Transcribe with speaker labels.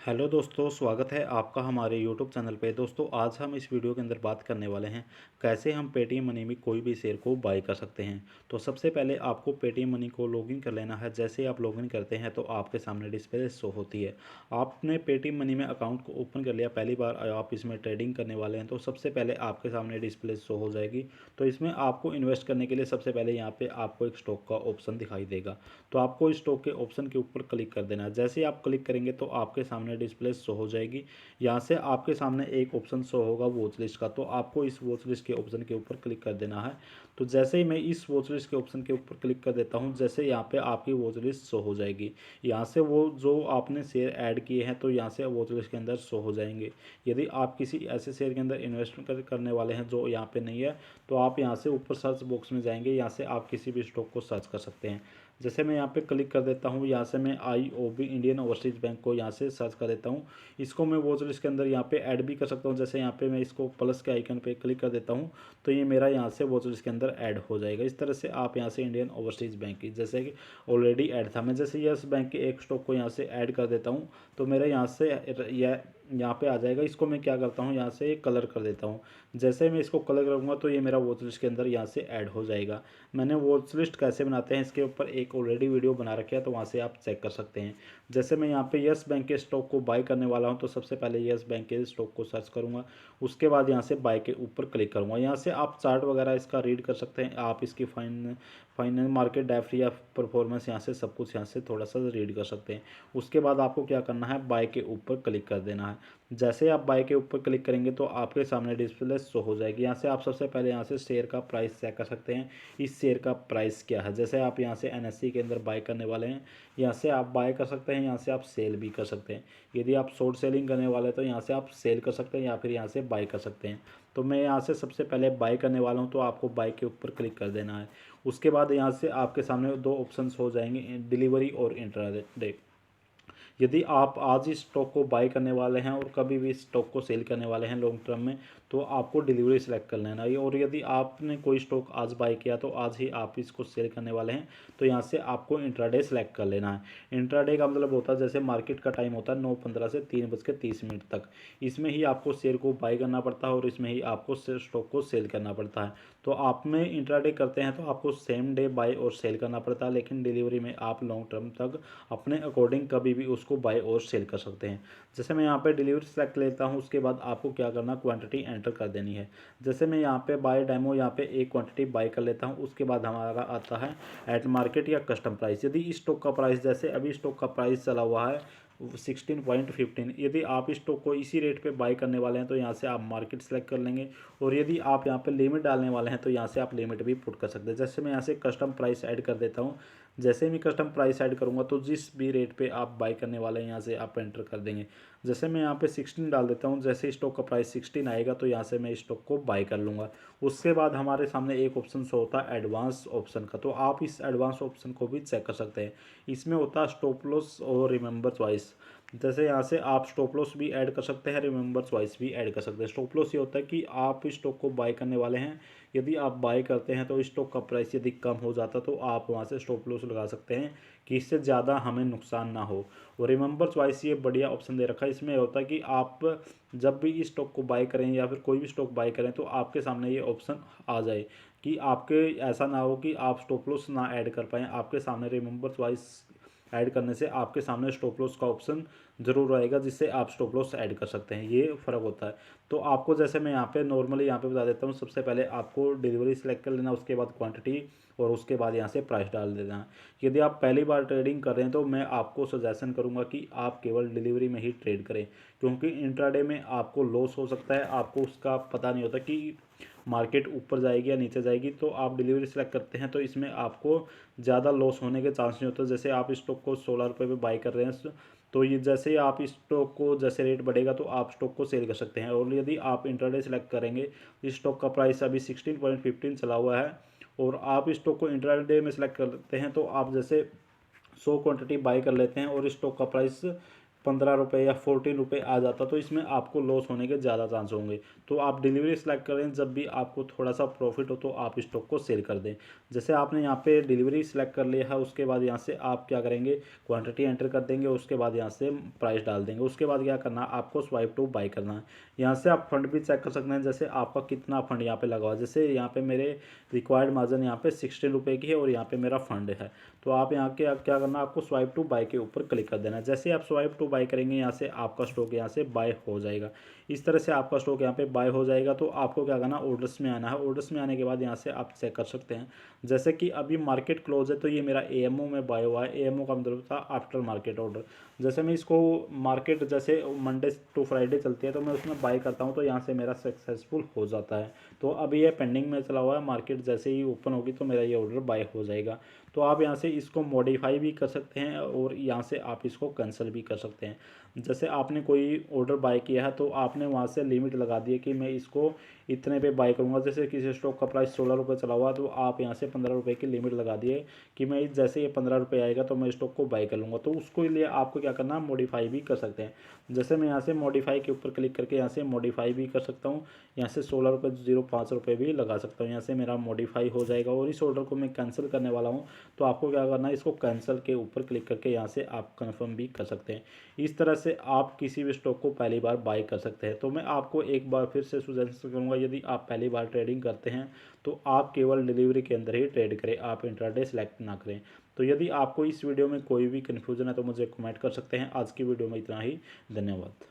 Speaker 1: Hello दोस्तों, स्वागत है आपका हमारे यूट्यूब चैनल पे। दोस्तों, आज हम इस वीडियो के अंदर बात करने वाले हैं कैसे हम पेटीएम मनी में कोई भी शेयर को बाय कर सकते हैं। तो सबसे पहले आपको पेटीएम मनी को लॉगिन कर लेना है। जैसे ही आप लॉगिन करते हैं तो आपके सामने डिस्प्ले शो होती है। आपने पेटीएम मनी में अकाउंट को ओपन कर लिया, पहली बार आप इसमें ट्रेडिंग करने वाले हैं तो सबसे पहले आपके सामने डिस्प्ले शो हो जाएगी। तो इसमें आपको इन्वेस्ट करने के लिए सबसे पहले यहाँ पे आपको एक स्टॉक का ऑप्शन दिखाई देगा। तो आपको इस स्टॉक के ऑप्शन के ऊपर क्लिक कर देना है। जैसे ही आप क्लिक करेंगे तो आपके सामने डिस्प्ले शो हो जाएगी। यहाँ से आपके सामने एक ऑप्शन शो होगा वॉच लिस्ट का, तो आपको इस वॉच लिस्ट के ऑप्शन के ऊपर क्लिक कर देना है। तो जैसे ही मैं इस वॉच लिस्ट के ऑप्शन के ऊपर क्लिक कर देता हूँ, जैसे यहाँ पे आपकी वॉच लिस्ट शो हो जाएगी। यहाँ से वो जो आपने शेयर ऐड किए हैं तो यहाँ से वॉच लिस्ट के अंदर शो हो जाएंगे। यदि आप किसी ऐसे शेयर के अंदर इन्वेस्टमेंट करने वाले हैं जो यहाँ पे नहीं है, तो आप यहाँ से ऊपर सर्च बॉक्स में जाएंगे, यहाँ से आप किसी भी स्टॉक को सर्च कर सकते हैं। जैसे मैं यहाँ पे क्लिक कर देता हूँ, यहाँ से मैं IOB इंडियन ओवरसीज बैंक को यहाँ से सर्च कर देता हूँ। इसको मैं वॉच लिस्ट के अंदर यहाँ पे ऐड भी कर सकता हूँ। जैसे यहाँ पे मैं इसको प्लस के आइकन पे क्लिक कर देता हूँ तो ये मेरा यहाँ से वॉच लिस्ट के अंदर ऐड हो जाएगा। इस तरह से आप यहाँ से इंडियन ओवरसीज बैंक की, जैसे कि ऑलरेडी ऐड था, मैं जैसे यस बैंक के एक स्टॉक को यहाँ से ऐड कर देता हूँ तो मेरा यहाँ से यहाँ पे आ जाएगा। इसको मैं क्या करता हूँ, यहाँ से कलर कर देता हूँ। जैसे मैं इसको कलर करूँगा तो ये मेरा वॉच लिस्ट के अंदर यहाँ से ऐड हो जाएगा। मैंने वॉच लिस्ट कैसे बनाते हैं इसके ऊपर एक ऑलरेडी वीडियो बना रखा है, तो वहाँ से आप चेक कर सकते हैं। जैसे मैं यहाँ पे यस बैंक के स्टॉक को बाय करने वाला हूँ तो सबसे पहले यस बैंक के स्टॉक को सर्च करूँगा। उसके बाद यहाँ से बाय के ऊपर क्लिक करूँगा। यहाँ से आप चार्ट वगैरह इसका रीड कर सकते हैं। आप इसकी फाइनल मार्केट डेप्थ या परफॉर्मेंस यहाँ से सब कुछ यहाँ से थोड़ा सा रीड कर सकते हैं। उसके बाद आपको क्या करना है, बाय के ऊपर क्लिक कर देना है। जैसे आप बाय के ऊपर क्लिक करेंगे तो आपके सामने डिस्प्ले शो हो जाएगी। यहाँ से आप सबसे पहले यहाँ से शेयर का प्राइस चेक कर सकते हैं, इस शेयर का प्राइस क्या है। जैसे आप यहाँ से NSE के अंदर बाय करने वाले हैं, यहाँ से आप बाय कर सकते हैं, यहाँ से आप सेल भी कर सकते हैं। यदि आप शॉर्ट सेलिंग करने वाले हैं तो यहाँ से आप सेल कर सकते हैं या फिर यहाँ से बाय कर सकते हैं। तो मैं यहाँ से सबसे पहले बाय करने वाला हूँ तो आपको बाय के ऊपर क्लिक कर देना है। उसके बाद यहाँ से आपके सामने दो ऑप्शंस हो जाएंगे, डिलीवरी और इंट्राडे। यदि आप आज इस स्टॉक को बाय करने वाले हैं और कभी भी इस स्टॉक को सेल करने वाले हैं लॉन्ग टर्म में, तो आपको डिलीवरी सेलेक्ट कर लेना है। और यदि आपने कोई स्टॉक आज बाय किया तो आज ही आप इसको सेल करने वाले हैं, तो यहाँ से आपको इंट्राडे सेलेक्ट कर लेना है। इंट्राडे का मतलब होता है जैसे मार्केट का टाइम होता है 9:15 से 3:30 तक, इसमें ही आपको शेयर को बाय करना पड़ता है और इसमें ही आपको स्टॉक को सेल करना पड़ता है। तो आप में इंट्राडे करते हैं तो आपको सेम डे बाय और सेल करना पड़ता है, लेकिन डिलीवरी में आप लॉन्ग टर्म तक अपने अकॉर्डिंग कभी भी उसको बाय और सेल कर सकते हैं। जैसे मैं यहाँ पे डिलीवरी सेलेक्ट लेता हूँ, उसके बाद आपको क्या करना, क्वांटिटी एंटर कर देनी है। जैसे मैं यहाँ पे बाय डेमो यहाँ पे एक क्वांटिटी बाय कर लेता हूँ। उसके बाद हमारा आता है एट मार्केट या कस्टम प्राइस। यदि इस स्टॉक का प्राइस, जैसे अभी स्टॉक का प्राइस चला हुआ है 16.15, यदि आप इस स्टॉक को इसी रेट पे बाय करने वाले हैं तो यहाँ से आप मार्केट सेलेक्ट कर लेंगे। और यदि आप यहाँ पे लिमिट डालने वाले हैं तो यहाँ से आप लिमिट भी पुट कर सकते हैं। जैसे मैं यहाँ से कस्टम प्राइस ऐड कर देता हूँ। जैसे ही मैं कस्टम प्राइस ऐड करूँगा तो जिस भी रेट पे आप बाय करने वाले हैं यहाँ से आप एंटर कर देंगे। जैसे मैं यहाँ पे 16 डाल देता हूँ, जैसे स्टॉक का प्राइस 16 आएगा तो यहाँ से मैं स्टॉक को बाय कर लूँगा। उसके बाद हमारे सामने एक ऑप्शन शो होता है एडवांस ऑप्शन का, तो आप इस एडवांस ऑप्शन को भी चेक कर सकते हैं। इसमें होता है स्टॉप लॉस और रिमेंबर चॉइस। जैसे यहाँ से आप स्टॉप लॉस भी ऐड कर सकते हैं, रिमेंबर चॉइस भी ऐड कर सकते हैं। स्टॉप लॉस ये होता है कि आप स्टॉक को बाय करने वाले हैं, यदि आप बाय करते हैं तो स्टॉक का प्राइस यदि कम हो जाता तो आप वहाँ से स्टॉप लॉस लगा सकते हैं कि इससे ज़्यादा हमें नुकसान ना हो। और रिमेंबर चॉइस ये बढ़िया ऑप्शन दे रखा है। इसमें होता है कि आप जब भी इस स्टॉक को बाय करें या फिर कोई भी स्टॉक बाय करें तो आपके सामने ये ऑप्शन आ जाए कि आपके ऐसा ना हो कि आप स्टॉप लॉस ना ऐड कर पाएँ। आपके सामने रिमेंबर चॉइस ऐड करने से आपके सामने स्टॉप लॉस का ऑप्शन ज़रूर आएगा, जिससे आप स्टॉप लॉस ऐड कर सकते हैं। ये फ़र्क होता है। तो आपको जैसे मैं यहाँ पे नॉर्मली यहाँ पे बता देता हूँ, सबसे पहले आपको डिलीवरी सेलेक्ट कर लेना, उसके बाद क्वांटिटी और उसके बाद यहाँ से प्राइस डाल देना है। यदि आप पहली बार ट्रेडिंग कर रहे हैं तो मैं आपको सजेशन करूँगा कि आप केवल डिलीवरी में ही ट्रेड करें, क्योंकि इंट्राडे में आपको लॉस हो सकता है। आपको उसका पता नहीं होता कि मार्केट ऊपर जाएगी या नीचे जाएगी। तो आप डिलीवरी सेलेक्ट करते हैं तो इसमें आपको ज़्यादा लॉस होने के चांस नहीं होते। जैसे आप स्टॉक को 16 रुपये पे बाई कर रहे हैं, तो ये जैसे ही आप इस स्टॉक को जैसे रेट बढ़ेगा तो आप स्टॉक को सेल कर सकते हैं। और यदि आप इंट्राडे सेलेक्ट करेंगे, इस स्टॉक का प्राइस अभी 16.15 चला हुआ है और आप इस स्टॉक को इंट्राडे में सेलेक्ट करते हैं तो आप जैसे 100 क्वांटिटी बाई कर लेते हैं और इस स्टॉक का प्राइस 15 रुपये या 14 रुपये आ जाता तो इसमें आपको लॉस होने के ज़्यादा चांस होंगे। तो आप डिलीवरी सेलेक्ट करें, जब भी आपको थोड़ा सा प्रॉफिट हो तो आप स्टॉक को सेल कर दें। जैसे आपने यहाँ पे डिलीवरी सेलेक्ट कर लिया है, उसके बाद यहाँ से आप क्या करेंगे, क्वांटिटी एंटर कर देंगे, उसके बाद यहाँ से प्राइस डाल देंगे। उसके बाद क्या करना है, आपको स्वाइप टू बाई करना है। यहाँ से आप फंड भी चेक कर सकते हैं, जैसे आपका कितना फंड यहाँ पे लगा हुआ है। जैसे यहाँ पे मेरे रिक्वायर्ड मार्जिन यहाँ पे 16 रुपये की है और यहाँ पे मेरा फंड है। तो आप यहाँ के क्या करना है, आपको स्वाइप टू बाई के ऊपर क्लिक कर देना है। जैसे आप स्वाइप टू बाई करेंगे, यहाँ से आपका स्टॉक यहाँ से बाय हो जाएगा। इस तरह से आपका स्टॉक यहाँ पे बाय हो जाएगा। तो आपको क्या करना, ऑर्डर्स में आना है। ऑर्डर्स में आने के बाद यहाँ से आप चेक कर सकते हैं, जैसे कि अभी मार्केट क्लोज है तो ये मेरा एएमओ में बाय हुआ है। एएमओ का मतलब था आफ्टर मार्केट ऑर्डर। जैसे मैं इसको मार्केट जैसे मंडे टू फ्राइडे चलती है तो मैं उसमें बाय करता हूँ, तो यहाँ से मेरा सक्सेसफुल हो जाता है। तो अभी ये पेंडिंग में चला हुआ है, मार्केट जैसे ही ओपन होगी तो मेरा ये ऑर्डर बाय हो जाएगा। तो आप यहाँ से इसको मॉडिफाई भी कर सकते हैं और यहाँ से आप इसको कैंसिल भी कर सकते हैं। जैसे आपने कोई ऑर्डर बाय किया है तो आपने वहाँ से लिमिट लगा दी है कि मैं इसको इतने पे बाय करूँगा। जैसे किसी स्टॉक का प्राइस 16 रुपये चला हुआ, तो आप यहाँ से 15 रुपये की लिमिट लगा दिए कि मैं जैसे ये 15 रुपये आएगा तो मैं स्टॉक को बाय कर लूँगा। तो उसको लिए आपको क्या करना, मॉडिफाई भी कर सकते हैं। जैसे मैं यहाँ से मॉडिफाई के ऊपर क्लिक करके यहाँ से मॉडिफाई भी कर सकता हूँ। यहाँ से 16.05 रुपये भी लगा सकता हूँ। यहाँ से मेरा मॉडिफाई हो जाएगा और इस ऑर्डर को मैं कैंसिल करने वाला हूँ। तो आपको क्या करना है, इसको कैंसिल के ऊपर क्लिक करके यहाँ से आप कन्फर्म भी कर सकते हैं। इस तरह से आप किसी भी स्टॉक को पहली बार बाय कर सकते हैं। तो मैं आपको एक बार फिर से सजेस्ट करूँगा, यदि आप पहली बार ट्रेडिंग करते हैं तो आप केवल डिलीवरी के अंदर ही ट्रेड करें, आप इंट्राडे सेलेक्ट ना करें। तो यदि आपको इस वीडियो में कोई भी कन्फ्यूजन है तो मुझे कमेंट कर सकते हैं। आज की वीडियो में इतना ही, धन्यवाद।